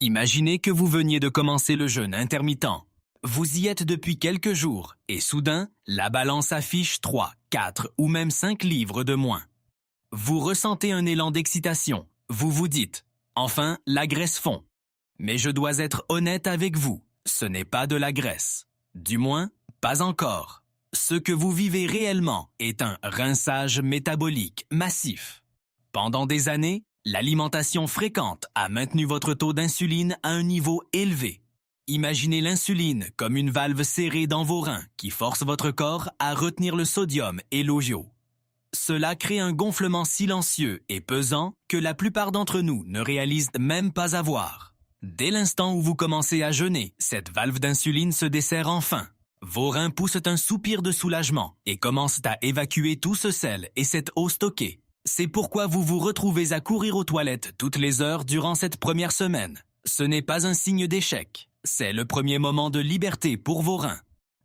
Imaginez que vous veniez de commencer le jeûne intermittent. Vous y êtes depuis quelques jours et soudain, la balance affiche 3, 4 ou même 5 livres de moins. Vous ressentez un élan d'excitation. Vous vous dites « Enfin, la graisse fond ». Mais je dois être honnête avec vous, ce n'est pas de la graisse. Du moins, pas encore. Ce que vous vivez réellement est un rinçage métabolique massif. Pendant des années, l'alimentation fréquente a maintenu votre taux d'insuline à un niveau élevé. Imaginez l'insuline comme une valve serrée dans vos reins qui force votre corps à retenir le sodium et l'eau. Cela crée un gonflement silencieux et pesant que la plupart d'entre nous ne réalisent même pas avoir. Dès l'instant où vous commencez à jeûner, cette valve d'insuline se desserre enfin. Vos reins poussent un soupir de soulagement et commencent à évacuer tout ce sel et cette eau stockée. C'est pourquoi vous vous retrouvez à courir aux toilettes toutes les heures durant cette première semaine. Ce n'est pas un signe d'échec, c'est le premier moment de liberté pour vos reins.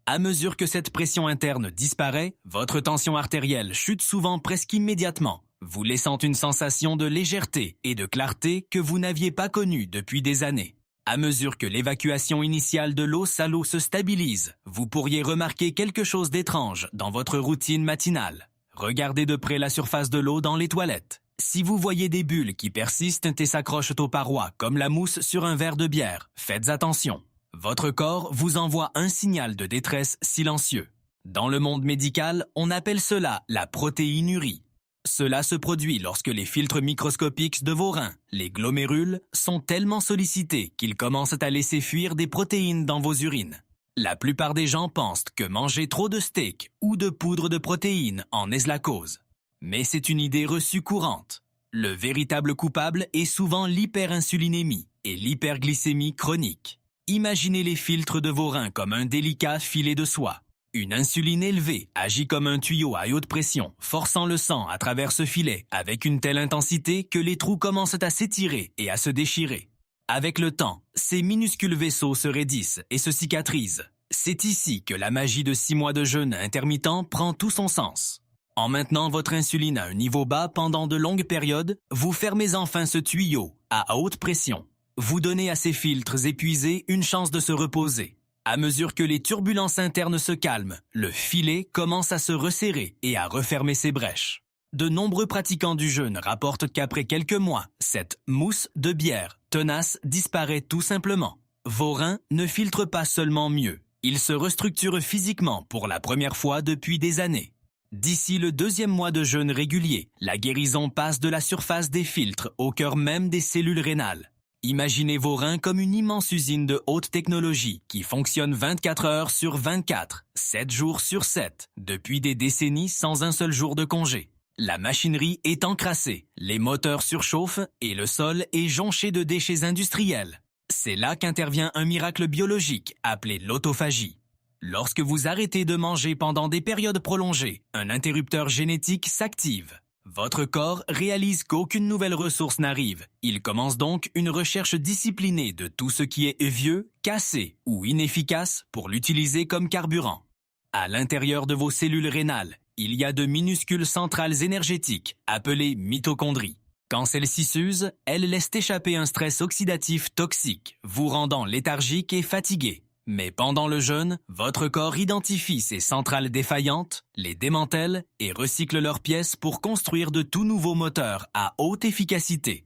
À mesure que cette pression interne disparaît, votre tension artérielle chute souvent presque immédiatement, vous laissant une sensation de légèreté et de clarté que vous n'aviez pas connue depuis des années. À mesure que l'évacuation initiale de l'eau à l'eau se stabilise, vous pourriez remarquer quelque chose d'étrange dans votre routine matinale. Regardez de près la surface de l'eau dans les toilettes. Si vous voyez des bulles qui persistent et s'accrochent aux parois comme la mousse sur un verre de bière, faites attention. Votre corps vous envoie un signal de détresse silencieux. Dans le monde médical, on appelle cela la protéinurie. Cela se produit lorsque les filtres microscopiques de vos reins, les glomérules, sont tellement sollicités qu'ils commencent à laisser fuir des protéines dans vos urines. La plupart des gens pensent que manger trop de steak ou de poudre de protéines en est la cause. Mais c'est une idée reçue courante. Le véritable coupable est souvent l'hyperinsulinémie et l'hyperglycémie chronique. Imaginez les filtres de vos reins comme un délicat filet de soie. Une insuline élevée agit comme un tuyau à haute pression, forçant le sang à travers ce filet avec une telle intensité que les trous commencent à s'étirer et à se déchirer. Avec le temps, ces minuscules vaisseaux se raidissent et se cicatrisent. C'est ici que la magie de 6 mois de jeûne intermittent prend tout son sens. En maintenant votre insuline à un niveau bas pendant de longues périodes, vous fermez enfin ce tuyau à haute pression. Vous donnez à ces filtres épuisés une chance de se reposer. À mesure que les turbulences internes se calment, le filet commence à se resserrer et à refermer ses brèches. De nombreux pratiquants du jeûne rapportent qu'après quelques mois, cette mousse de bière tenace disparaît tout simplement. Vos reins ne filtrent pas seulement mieux, ils se restructurent physiquement pour la première fois depuis des années. D'ici le 2e mois de jeûne régulier, la guérison passe de la surface des filtres au cœur même des cellules rénales. Imaginez vos reins comme une immense usine de haute technologie qui fonctionne 24 heures sur 24, 7 jours sur 7, depuis des décennies sans un seul jour de congé. La machinerie est encrassée, les moteurs surchauffent et le sol est jonché de déchets industriels. C'est là qu'intervient un miracle biologique appelé l'autophagie. Lorsque vous arrêtez de manger pendant des périodes prolongées, un interrupteur génétique s'active. Votre corps réalise qu'aucune nouvelle ressource n'arrive. Il commence donc une recherche disciplinée de tout ce qui est vieux, cassé ou inefficace pour l'utiliser comme carburant. À l'intérieur de vos cellules rénales, il y a de minuscules centrales énergétiques, appelées mitochondries. Quand celles-ci s'usent, elles laissent échapper un stress oxydatif toxique, vous rendant léthargique et fatigué. Mais pendant le jeûne, votre corps identifie ces centrales défaillantes, les démantèle et recycle leurs pièces pour construire de tout nouveaux moteurs à haute efficacité.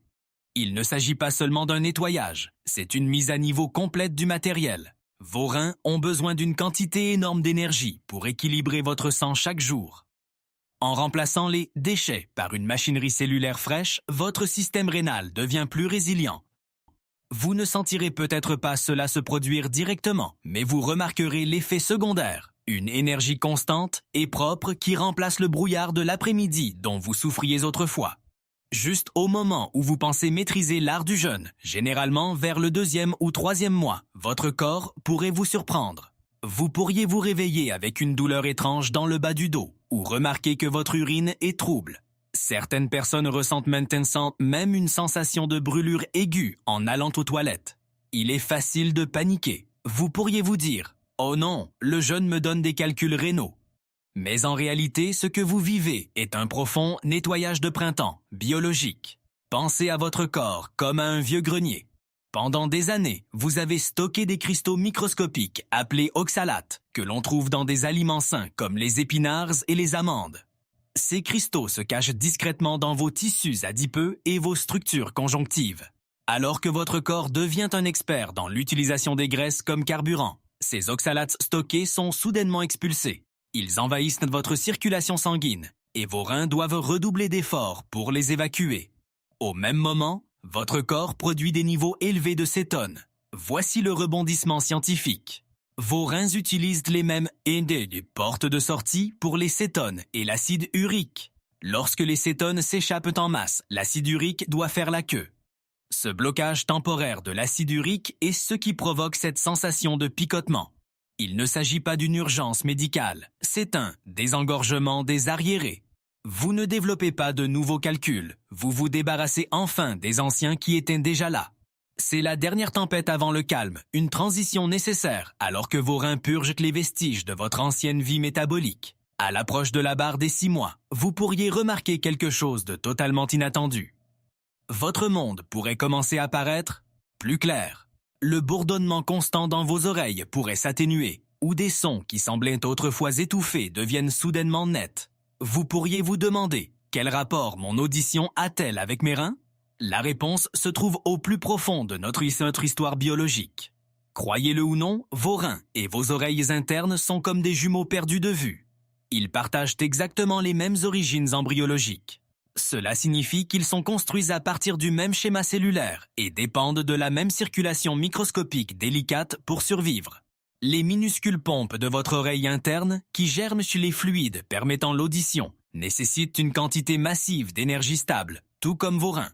Il ne s'agit pas seulement d'un nettoyage, c'est une mise à niveau complète du matériel. Vos reins ont besoin d'une quantité énorme d'énergie pour équilibrer votre sang chaque jour. En remplaçant les déchets par une machinerie cellulaire fraîche, votre système rénal devient plus résilient. Vous ne sentirez peut-être pas cela se produire directement, mais vous remarquerez l'effet secondaire, une énergie constante et propre qui remplace le brouillard de l'après-midi dont vous souffriez autrefois. Juste au moment où vous pensez maîtriser l'art du jeûne, généralement vers le 2e ou 3e mois, votre corps pourrait vous surprendre. Vous pourriez vous réveiller avec une douleur étrange dans le bas du dos, ou remarquer que votre urine est trouble. Certaines personnes ressentent maintenant même une sensation de brûlure aiguë en allant aux toilettes. Il est facile de paniquer. Vous pourriez vous dire « Oh non, le jeûne me donne des calculs rénaux ». Mais en réalité, ce que vous vivez est un profond nettoyage de printemps, biologique. Pensez à votre corps comme à un vieux grenier. Pendant des années, vous avez stocké des cristaux microscopiques appelés oxalates, que l'on trouve dans des aliments sains comme les épinards et les amandes. Ces cristaux se cachent discrètement dans vos tissus adipeux et vos structures conjonctives. Alors que votre corps devient un expert dans l'utilisation des graisses comme carburant, ces oxalates stockés sont soudainement expulsés. Ils envahissent votre circulation sanguine et vos reins doivent redoubler d'efforts pour les évacuer. Au même moment, votre corps produit des niveaux élevés de cétone. Voici le rebondissement scientifique. Vos reins utilisent les mêmes portes de sortie pour les cétones et l'acide urique. Lorsque les cétones s'échappent en masse, l'acide urique doit faire la queue. Ce blocage temporaire de l'acide urique est ce qui provoque cette sensation de picotement. Il ne s'agit pas d'une urgence médicale, c'est un désengorgement des arriérés. Vous ne développez pas de nouveaux calculs, vous vous débarrassez enfin des anciens qui étaient déjà là. C'est la dernière tempête avant le calme, une transition nécessaire alors que vos reins purgent les vestiges de votre ancienne vie métabolique. À l'approche de la barre des 6 mois, vous pourriez remarquer quelque chose de totalement inattendu. Votre monde pourrait commencer à paraître plus clair. Le bourdonnement constant dans vos oreilles pourrait s'atténuer, ou des sons qui semblaient autrefois étouffés deviennent soudainement nets. Vous pourriez vous demander, quel rapport mon audition a-t-elle avec mes reins? La réponse se trouve au plus profond de notre histoire biologique. Croyez-le ou non, vos reins et vos oreilles internes sont comme des jumeaux perdus de vue. Ils partagent exactement les mêmes origines embryologiques. Cela signifie qu'ils sont construits à partir du même schéma cellulaire et dépendent de la même circulation microscopique délicate pour survivre. Les minuscules pompes de votre oreille interne, qui germent sur les fluides permettant l'audition, nécessitent une quantité massive d'énergie stable, tout comme vos reins.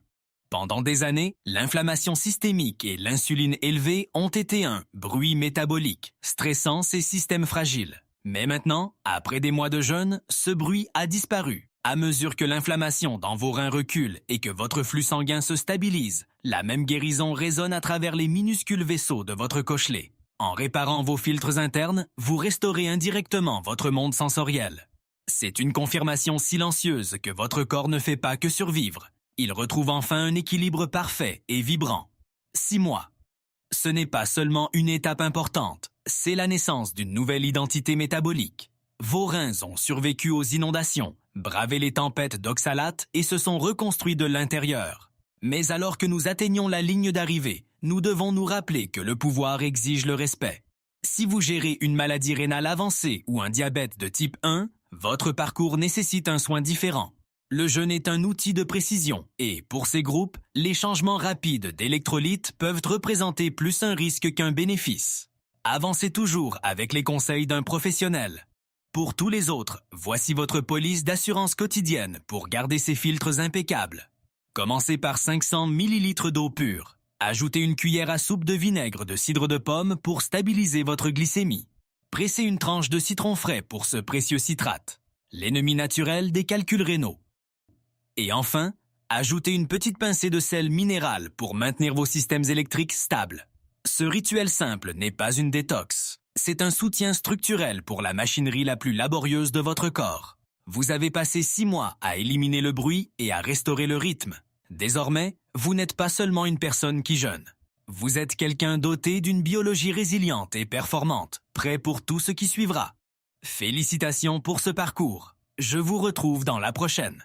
Pendant des années, l'inflammation systémique et l'insuline élevée ont été un bruit métabolique, stressant ces systèmes fragiles. Mais maintenant, après des mois de jeûne, ce bruit a disparu. À mesure que l'inflammation dans vos reins recule et que votre flux sanguin se stabilise, la même guérison résonne à travers les minuscules vaisseaux de votre cochelet. En réparant vos filtres internes, vous restaurez indirectement votre monde sensoriel. C'est une confirmation silencieuse que votre corps ne fait pas que survivre. Il retrouve enfin un équilibre parfait et vibrant. 6 mois. Ce n'est pas seulement une étape importante, c'est la naissance d'une nouvelle identité métabolique. Vos reins ont survécu aux inondations, bravé les tempêtes d'oxalates et se sont reconstruits de l'intérieur. Mais alors que nous atteignons la ligne d'arrivée, nous devons nous rappeler que le pouvoir exige le respect. Si vous gérez une maladie rénale avancée ou un diabète de type 1, votre parcours nécessite un soin différent. Le jeûne est un outil de précision et, pour ces groupes, les changements rapides d'électrolytes peuvent représenter plus un risque qu'un bénéfice. Avancez toujours avec les conseils d'un professionnel. Pour tous les autres, voici votre police d'assurance quotidienne pour garder ces filtres impeccables. Commencez par 500 ml d'eau pure. Ajoutez une cuillère à soupe de vinaigre de cidre de pomme pour stabiliser votre glycémie. Pressez une tranche de citron frais pour ce précieux citrate, l'ennemi naturel des calculs rénaux. Et enfin, ajoutez une petite pincée de sel minéral pour maintenir vos systèmes électriques stables. Ce rituel simple n'est pas une détox. C'est un soutien structurel pour la machinerie la plus laborieuse de votre corps. Vous avez passé 6 mois à éliminer le bruit et à restaurer le rythme. Désormais, vous n'êtes pas seulement une personne qui jeûne. Vous êtes quelqu'un doté d'une biologie résiliente et performante, prêt pour tout ce qui suivra. Félicitations pour ce parcours. Je vous retrouve dans la prochaine.